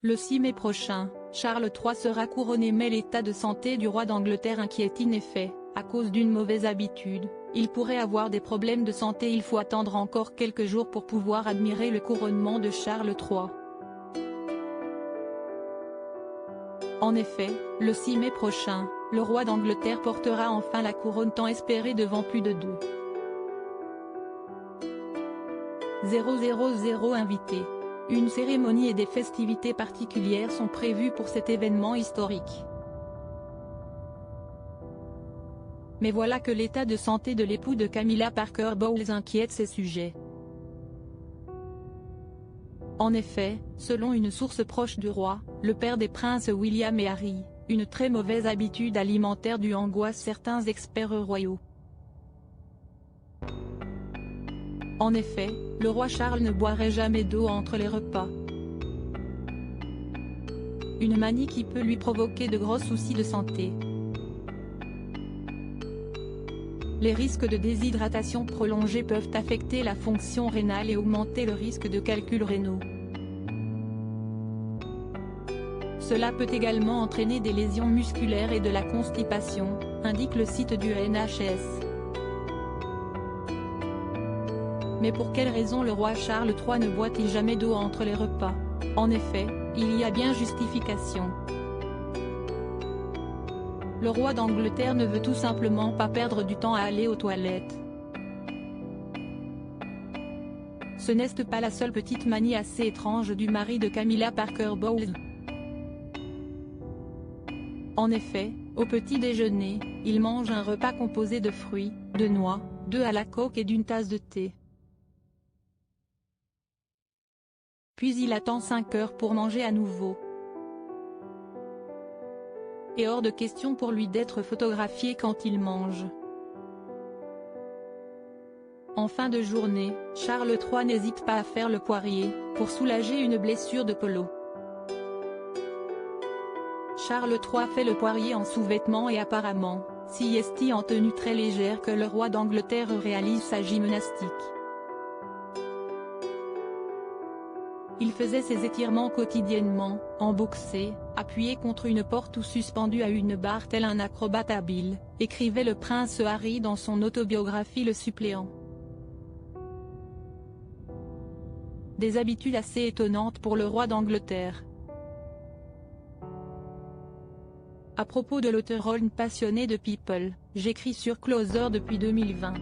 Le 6 mai prochain, Charles III sera couronné, mais l'état de santé du roi d'Angleterre inquiète en effet. À cause d'une mauvaise habitude, il pourrait avoir des problèmes de santé. Il faut attendre encore quelques jours pour pouvoir admirer le couronnement de Charles III. En effet, le 6 mai prochain, le roi d'Angleterre portera enfin la couronne tant espérée devant plus de 2,000 invités. Une cérémonie et des festivités particulières sont prévues pour cet événement historique. Mais voilà que l'état de santé de l'époux de Camilla Parker Bowles inquiète ses sujets. En effet, selon une source proche du roi, le père des princes William et Harry, une très mauvaise habitude alimentaire due angoisse certains experts royaux. En effet, le roi Charles ne boirait jamais d'eau entre les repas. Une manie qui peut lui provoquer de gros soucis de santé. Les risques de déshydratation prolongée peuvent affecter la fonction rénale et augmenter le risque de calculs rénaux. Cela peut également entraîner des lésions musculaires et de la constipation, indique le site du NHS. Mais pour quelle raison le roi Charles III ne boit-il jamais d'eau entre les repas? En effet, il y a bien justification. Le roi d'Angleterre ne veut tout simplement pas perdre du temps à aller aux toilettes. Ce n'est pas la seule petite manie assez étrange du mari de Camilla Parker Bowles. En effet, au petit déjeuner, il mange un repas composé de fruits, de noix, d'œufs à la coque et d'une tasse de thé. Puis il attend 5 heures pour manger à nouveau. Et hors de question pour lui d'être photographié quand il mange. En fin de journée, Charles III n'hésite pas à faire le poirier, pour soulager une blessure de polo. Charles III fait le poirier en sous-vêtements et apparemment, si est en tenue très légère que le roi d'Angleterre réalise sa gymnastique. Il faisait ses étirements quotidiennement, emboxé, appuyé contre une porte ou suspendu à une barre tel un acrobate habile, écrivait le prince Harry dans son autobiographie Le Suppléant. Des habitudes assez étonnantes pour le roi d'Angleterre. À propos de l'auteur Ron passionné de People, j'écris sur Closer depuis 2020.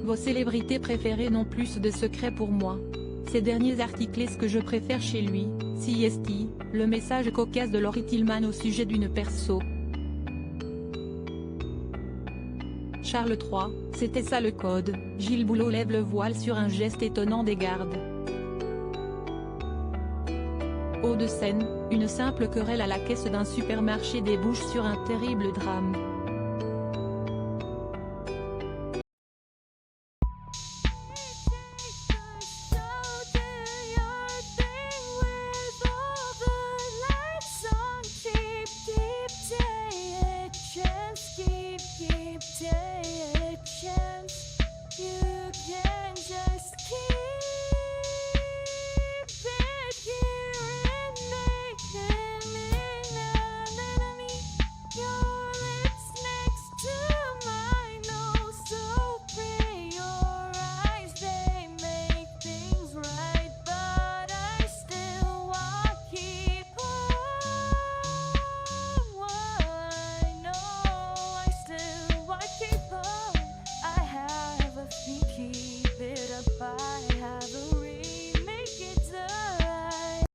Vos célébrités préférées n'ont plus de secrets pour moi. Ces derniers articles est ce que je préfère chez lui, CST, le message cocasse de Laurie Tillman au sujet d'une perso. Charles III, c'était ça le code. Gilles Boulot lève le voile sur un geste étonnant des gardes. Hauts-de-Seine, une simple querelle à la caisse d'un supermarché débouche sur un terrible drame.